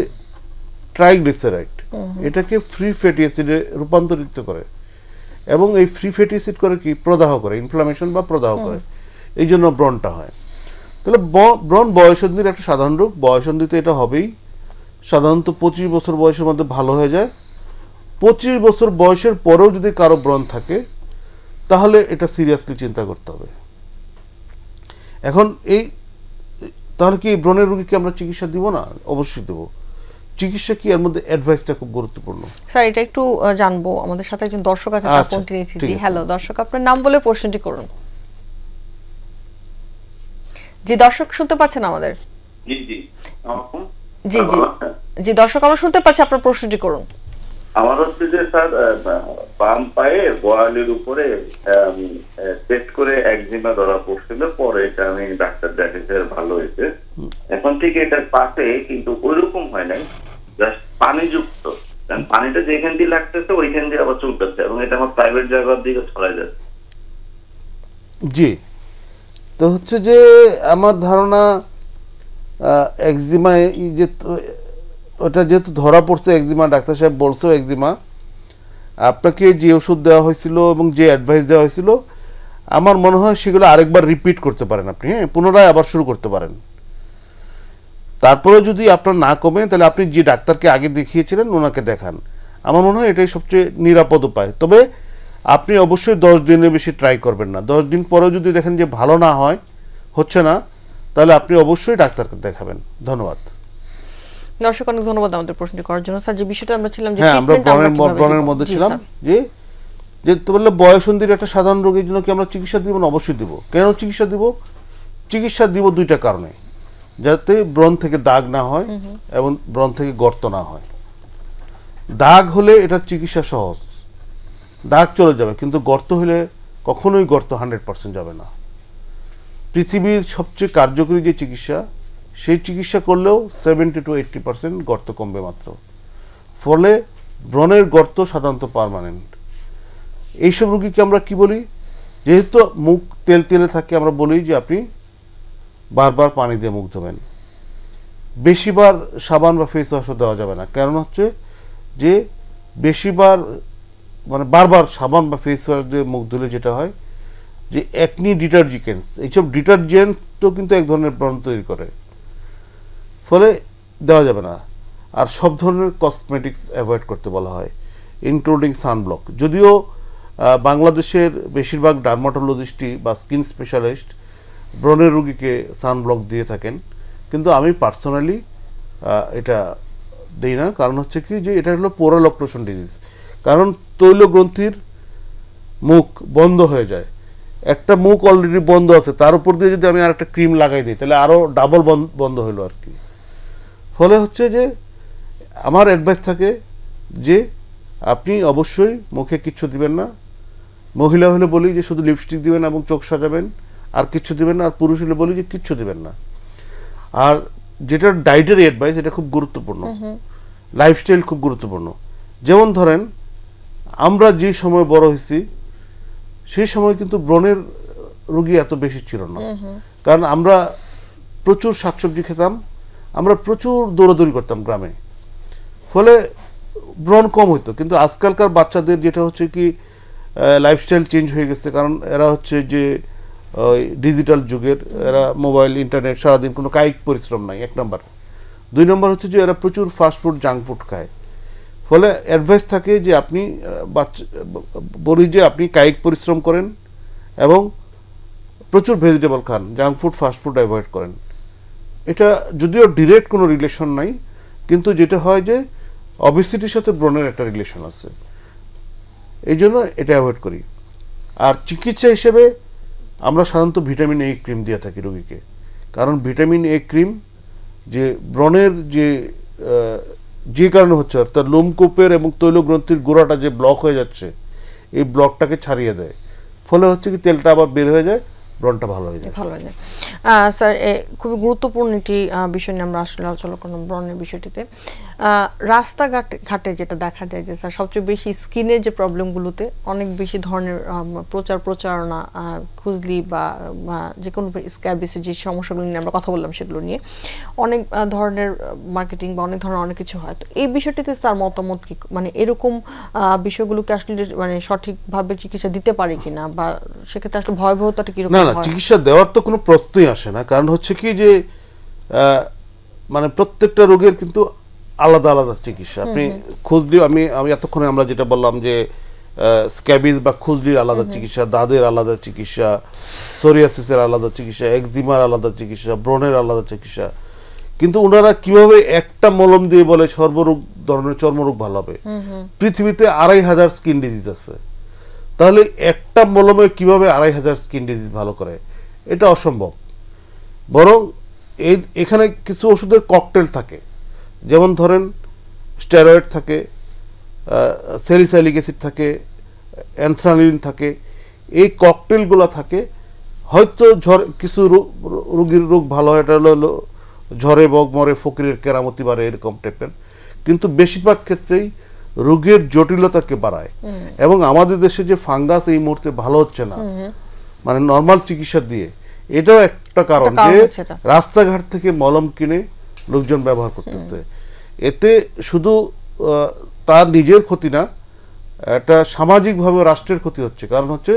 ট্রাইগ্লিসারাইড, এটাকে ফ্রি ফ্যাটি অ্যাসিডে রূপান্তরিত করে, এবং এই ফ্রি ফ্যাটি অ্যাসিড করে কি, প্রদাহ করে, ইনফ্লামেশন বা প্রদাহ করে, এই জন্য ব্রণটা হয়। তাহলে ব্রণ বয়ঃসন্ধির একটা সাধারণ রোগ, বয়ঃসন্ধিতে এটা হবেই। সাধারণত 25 বছর বয়সের মধ্যে ভালো হয়ে যায়। 25 বছর বয়সের পরেও যদি কারো ব্রণ থাকে তাহলে এটা সিরিয়াসলি চিন্তা করতে হবে। এখন তাহলে কি ব্রণের রোগীকে আমরা চিকিৎসা দিব না? অবশ্যই দেব। চিকিৎসা কি, এর মধ্যে অ্যাডভাইসটা খুব গুরুত্বপূর্ণ। স্যার এটা একটু জানবো, আমাদের সাথে একজন দর্শক আছে, তার ফোনটি নিয়েছি। জি হ্যালো দর্শক, আপনার নাম বলে প্রশ্নটি করুন। জি দর্শক শুনতে পাচ্ছেন আমাদের? জি জি জি জি জি দর্শক আমরা শুনতে পাচ্ছি, আপনার প্রশ্নটি করুন। আমার হচ্ছে যে স্যার বাম পায়ে গোয়ালের উপরে টেস্ট করে একজিমা ধরা পড়ছিল, পরে এটা আমি ডাক্তার দেখাইতে ভালো হয়েছে। এখন থেকে এটার পাশে কিন্তু ওইরকম হয় নাই, জাস্ট পানিযুক্ত, পানিটা যেখান দিয়ে লাগতেছে ওইখান দিয়ে আবার চুলকাচ্ছে, এবং এটা আমার প্রাইভেট জায়গার দিকে ছড়াই যাচ্ছে। জি, তো হচ্ছে যে আমার ধারণা একজিমা, যে ওটা যেহেতু ধরা পড়ছে একজিমা, ডাক্তার সাহেব বলছো একজিমা, আপনাকে যে ওষুধ দেওয়া হয়েছিল এবং যে অ্যাডভাইস দেওয়া হয়েছিল আমার মনে হয় সেগুলো আরেকবার রিপিট করতে পারেন আপনি, হ্যাঁ, পুনরায় আবার শুরু করতে পারেন। তারপরে যদি আপনার না কমে তাহলে আপনি যে ডাক্তারকে আগে দেখিয়েছিলেন ওনাকে দেখান। আমার মনে হয় এটাই সবচেয়ে নিরাপদ উপায়। তবে আপনি অবশ্যই 10 দিনের বেশি ট্রাই করবেন না। 10 দিন পরেও যদি দেখেন যে ভালো না হয়, হচ্ছে না, তাহলে আপনি অবশ্যই ডাক্তারকে দেখাবেন। ধন্যবাদ। দর্শক অনেক ধন্যবাদ আমাদের প্রশ্নটি করার জন্য। স্যার যে বিষয়টা আমরা ছিলাম, যে হ্যাঁ, আমরা ব্রণের মধ্যে ছিলাম, যে বললে বয়ঃসন্ধির একটা সাধারণ রোগের জন্য কি আমরা চিকিৎসা দিব না? অবশ্যই দিব। কেন চিকিৎসা দিব? চিকিৎসা দিব 2টা কারণে, যাতে ব্রণ থেকে দাগ না হয় এবং ব্রণ থেকে গর্ত না হয়। দাগ হলে এটার চিকিৎসা সহজ, দাগ চলে যাবে, কিন্তু গর্ত হলে কখনোই গর্ত 100% যাবে না। পৃথিবীর সবচেয়ে কার্যকরী যে চিকিৎসা, সেই চিকিৎসা করলেও 70 to 80% গর্ত কমবে মাত্র। ফলে ব্রণের গর্ত সাধারণত পার্মানেন্ট। এইসব রোগীকে আমরা কি বলি, যেহেতু মুখ তেল তেলে থাকে, আমরা বলি যে আপনি বারবার পানি দিয়ে মুখ ধোবেন। বেশিবার সাবান বা ফেস ওয়াশও দেওয়া যাবে না। কারণ হচ্ছে যে বেশিবার মানে বারবার সাবান বা ফেস ওয়াশ দিয়ে মুখ ধুলে যেটা হয় যে অ্যাকনি ডিটারজেন্টস, এইসব ডিটারজেন্টসও কিন্তু এক ধরনের ব্রণ তৈরি করে, ফলে দেওয়া যাবে না। আর সব ধরনের কসমেটিক্স অ্যাভয়েড করতে বলা হয়, ইনক্লুডিং সানব্লক। যদিও বাংলাদেশের বেশিরভাগ ডার্মাটোলজিস্টই বা স্কিন স্পেশালিস্ট ব্রণের রোগীকে সানব্লক দিয়ে থাকেন, কিন্তু আমি পার্সোনালি এটা দিই না। কারণ হচ্ছে কি, যে এটা হলো পোরাল অক্লুশন ডিজিজ। কারণ তৈলগ্রন্থির মুখ বন্ধ হয়ে যায়, একটা মুখ অলরেডি বন্ধ আছে, তার উপর দিয়ে যদি আমি আর একটা ক্রিম লাগাই দিই তাহলে আরও ডাবল বন্ধ হলো আর কি। ফলে হচ্ছে যে আমার অ্যাডভাইস থাকে যে আপনি অবশ্যই মুখে কিচ্ছু দিবেন না। মহিলা হলে বলি যে শুধু লিপস্টিক দিবেন এবং চোখ সাজাবেন, আর কিচ্ছু দিবেন না। আর পুরুষ হলে বলি যে কিচ্ছু দিবেন না। আর যেটা ডায়েটের অ্যাডভাইস, এটা খুব গুরুত্বপূর্ণ, লাইফস্টাইল খুব গুরুত্বপূর্ণ। যেমন ধরেন আমরা যে সময় বড় হয়েছি সেই সময় কিন্তু ব্রণের রোগী এত বেশি ছিল না, কারণ আমরা প্রচুর শাকসবজি খেতাম, আমরা প্রচুর দৌড়াদৌড়ি করতাম গ্রামে, ফলে ব্রণ কম হইতো। কিন্তু আজকালকার বাচ্চাদের যেটা হচ্ছে কি লাইফস্টাইল চেঞ্জ হয়ে গেছে, কারণ এরা হচ্ছে যে ডিজিটাল যুগের, এরা মোবাইল ইন্টারনেট, সারাদিন কোনো কায়িক পরিশ্রম নাই, 1 নম্বর। 2 নম্বর হচ্ছে যে এরা প্রচুর ফাস্টফুড জাঙ্ক ফুড খায়, ফলে অ্যাডভাইস থাকে যে আপনি বলি যে আপনি কায়িক পরিশ্রম করেন এবং প্রচুর ভেজিটেবল খান, জাঙ্ক ফুড ফাস্টফুড অ্যাভয়েড করেন। এটা যদিও ডিরেক্ট কোনো রিলেশন নাই, কিন্তু যেটা হয় যে অবেসিটির সাথে ব্রণের একটা রিলেশন আছে, এই জন্য এটা অ্যাভয়েড করি। আর চিকিৎসা হিসেবে আমরা সাধারণত ভিটামিন এ ক্রিম দিয়ে থাকি রোগীকে, কারণ ভিটামিন এ ক্রিম যে ব্রণের যে কারণে হচ্ছে অর্থাৎ লোমকূপের এবং তৈলগ্রন্থির গোড়াটা যে ব্লক হয়ে যাচ্ছে, এই ব্লকটাকে ছাড়িয়ে দেয়, ফলে হচ্ছে কি তেলটা আবার বের হয়ে যায়, ব্রণটা ভালো হয়ে যায়। স্যার খুবই গুরুত্বপূর্ণ একটি বিষয় নিয়ে আমরা আসলে আলোচনা করলাম, ব্রণের বিষয়টিতে। রাস্তাঘাটে যেটা দেখা যায় যে স্যার সবচেয়ে বেশি স্কিনের যে প্রবলেমগুলোতে অনেক বেশি ধরনের প্রচারণা, খুজলি বা যে কোনো স্ক্যাবিসের যে সমস্যাগুলো নিয়ে আমরা কথা বললাম, সেগুলো নিয়ে অনেক ধরনের মার্কেটিং বা অনেক ধরনের অনেক কিছু হয়। তো এই বিষয়টিতে স্যার মতামত কি, মানে এরকম বিষয়গুলোকে আসলে মানে সঠিকভাবে চিকিৎসা দিতে পারে কিনা, বা সেক্ষেত্রে আসলে ভয়াবহতাটা কিরকম? না, চিকিৎসা দেওয়ার তো কোনো প্রশ্নই আসে না, কারণ হচ্ছে কি যে মানে প্রত্যেকটা রোগের কিন্তু আলাদা আলাদা চিকিৎসা। আপনি খুজলি, আমি এতক্ষণে আমরা যেটা বললাম যে স্ক্যাবিজ বা খুজলির আলাদা চিকিৎসা, দাঁতের আলাদা চিকিৎসা, সোরিয়াসিসের আলাদা চিকিৎসা, একজিমার আলাদা চিকিৎসা, ব্রণের আলাদা চিকিৎসা, কিন্তু ওনারা কিভাবে একটা মলম দিয়ে বলে সর্বরোগ ধরনের চর্মরোগ ভালো হবে? পৃথিবীতে 2500 স্কিন ডিজিজ আছে, তাহলে একটা মলমে কিভাবে 2500 স্কিন ডিজিজ ভালো করে? এটা অসম্ভব। বরং এখানে কিছু ওষুধের ককটেল থাকে, যেমন ধরেন স্টেরয়েড থাকে, স্যালিসাইলিক অ্যাসিড থাকে, অ্যানথ্রালিন থাকে, এই ককটেলগুলো থাকে। হয়তো কিছু রোগীর রোগ ভালো হয়, এটা হলো ঝরে বগ মরে ফকিরের কেরামতি বাড়ে, এরকম টাইপের, কিন্তু বেশিরভাগ ক্ষেত্রেই রোগের জটিলতাকে বাড়ায়। এবং আমাদের দেশে যে ফাঙ্গাস এই মুহূর্তে ভালো হচ্ছে না, মানে নর্মাল চিকিৎসা দিয়ে, এটাও একটা কারণ যে রাস্তাঘাট থেকে মলম কিনে লোকজন ব্যবহার করতেছে। এতে শুধু তার নিজের ক্ষতি না, এটা সামাজিকভাবে রাষ্ট্রের ক্ষতি হচ্ছে, কারণ হচ্ছে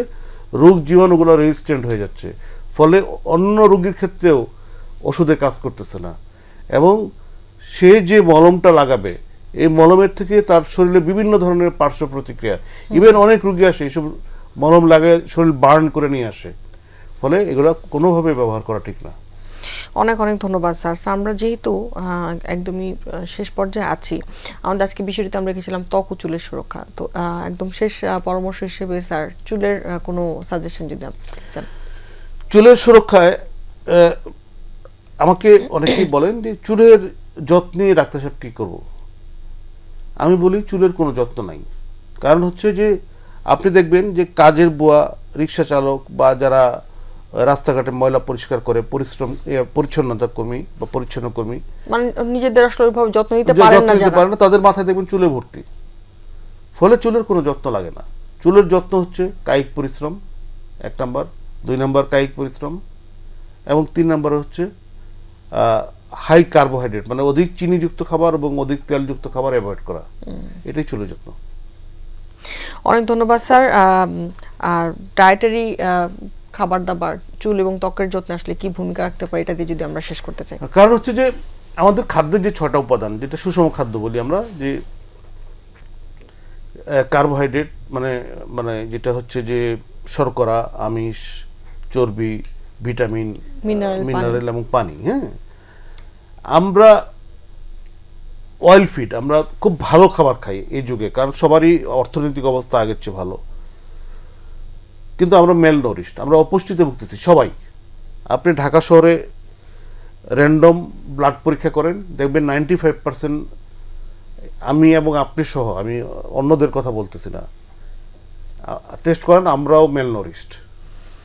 রোগ জীবাণুগুলো রেজিস্ট্যান্ট হয়ে যাচ্ছে, ফলে অন্য রোগীর ক্ষেত্রেও ওষুধে কাজ করতেছে না। এবং সে যে মলমটা লাগাবে, এই মলমের থেকে তার শরীরে বিভিন্ন ধরনের পার্শ্ব প্রতিক্রিয়া, ইভেন অনেক রোগী আসে এইসব মলম লাগায় শরীর বার্ন করে নিয়ে আসে, ফলে এগুলো কোনোভাবে ব্যবহার করা ঠিক না। অনেক অনেক ধন্যবাদ স্যার। আমরা যেহেতু একদমই শেষ পর্যায়ে আছি, আমাদের আজকে বিষয়টিতে আমরা রেখেছিলাম ত্বক ও চুলের সুরক্ষা। তো একদম শেষ পরামর্শ হিসেবে স্যার চুলের কোনো সাজেশন যদি আপনি চান। চুলের সুরক্ষায় আমাকে অনেকেই বলেন যে চুলের যত্নে ডাক্তার সাহেব কী করবো? আমি বলি চুলের কোনো যত্ন নাই। কারণ হচ্ছে যে আপনি দেখবেন যে কাজের বুয়া, রিক্সা চালক বা যারা রাস্তাঘাটে ময়লা পরিষ্কার করে, পরিচ্ছন্নতা কর্মী বা পরিচ্ছন্ন কর্মী, মানে নিজেদের আসলে ওইভাবে যত্ন নিতে পারেন না, তাদের মাথায় দেখবেন চুলে ভর্তি, ফলে চুলের কোনো যত্ন লাগে না। চুলের যত্ন হচ্ছে কায়িক পরিশ্রম 1 নম্বর, 2 নম্বর কায়িক পরিশ্রম, এবং 3 নম্বর হচ্ছে হাই কার্বোহাইড্রেট, মানে অধিক চিনিযুক্ত খাবার এবং অধিক তেলযুক্ত খাবার অ্যাভয়েড করা, এটাই চুলের যত্ন। অনেক ধন্যবাদ স্যার। আর ডায়েটারি খাবার দাবার চুল এবং ত্বকের যত্নে আসলে কি ভূমিকা রাখতে পারে, এটা দিয়ে যদি আমরা শেষ করতে চাই। কারণ হচ্ছে যে আমাদের খাদ্যের যে 6টা উপাদান, যেটা সুষম খাদ্য বলি আমরা, যে কার্বোহাইড্রেট মানে যেটা হচ্ছে যে শর্করা, আমিষ, চর্বি, ভিটামিন, মিনারেল এবং পানি। হ্যাঁ, আমরা অয়েল ফিড, আমরা খুব ভালো খাবার খাই এই যুগে, কারণ সবারই অর্থনৈতিক অবস্থা আগের চেয়ে ভালো, কিন্তু আমরা মেল নরিশড, আমরা অপুষ্টিতে ভুগতেছি সবাই। আপনি ঢাকা শহরে র্যান্ডম ব্লাড পরীক্ষা করেন, দেখবেন 95%, আমি এবং আপনি সহ, আমি অন্যদের কথা বলতেছি না, টেস্ট করেন, আমরাও মেল নরিশড,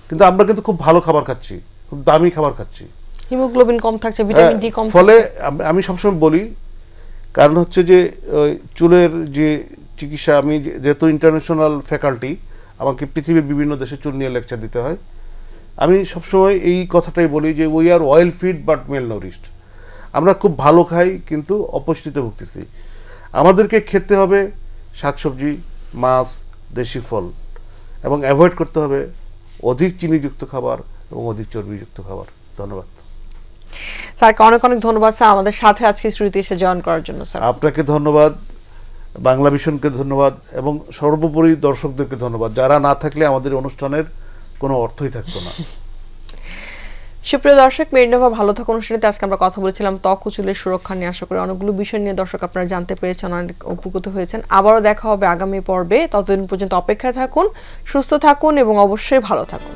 কিন্তু আমরা কিন্তু খুব ভালো খাবার খাচ্ছি, খুব দামি খাবার খাচ্ছি, হিমোগ্লোবিন কম থাকছে, ভিটামিন ডি কম, ফলে আমি সবসময় বলি, কারণ হচ্ছে যে চুলের যে চিকিৎসা, আমি যেহেতু ইন্টারন্যাশনাল ফ্যাকাল্টি, আমাকে পৃথিবীর বিভিন্ন দেশে চুল নিয়ে লেকচার দিতে হয়। আমি সবসময় এই কথাটাই বলি যে we are well fed but malnourished. আমরা খুব ভালো খাই কিন্তু অপুষ্টিতে ভুগতেছি। আমাদেরকে খেতে হবে শাকসবজি, মাছ, দেশি ফল, এবং অ্যাভয়েড করতে হবে অধিক চিনিযুক্ত খাবার এবং অধিক চর্বিযুক্ত খাবার। ধন্যবাদ স্যারকে, অনেক অনেক ধন্যবাদ স্যার আমাদের সাথে আজকে স্মৃতি এসে জয়েন করার জন্য। স্যার আপনাকে ধন্যবাদ, বাংলা ভিশনকে ধন্যবাদ, এবং সর্বোপরি দর্শকদেরকে ধন্যবাদ, যারা না থাকলে আমাদের অনুষ্ঠানের কোনো অর্থই থাকতো না। সুপ্রিয় দর্শক, মেরিনোভা ভালো থাকুন অনুষ্ঠানে আজকে আমরা কথা বলেছিলাম ত্বক ও চুলের সুরক্ষা নিয়ে। আশা করি অনেকগুলো বিষয় নিয়ে দর্শক আপনারা জানতে পেরেছেন, অনেক উপকৃত হয়েছেন। আবারও দেখা হবে আগামী পর্বে। ততদিন পর্যন্ত অপেক্ষায় থাকুন, সুস্থ থাকুন এবং অবশ্যই ভালো থাকুন।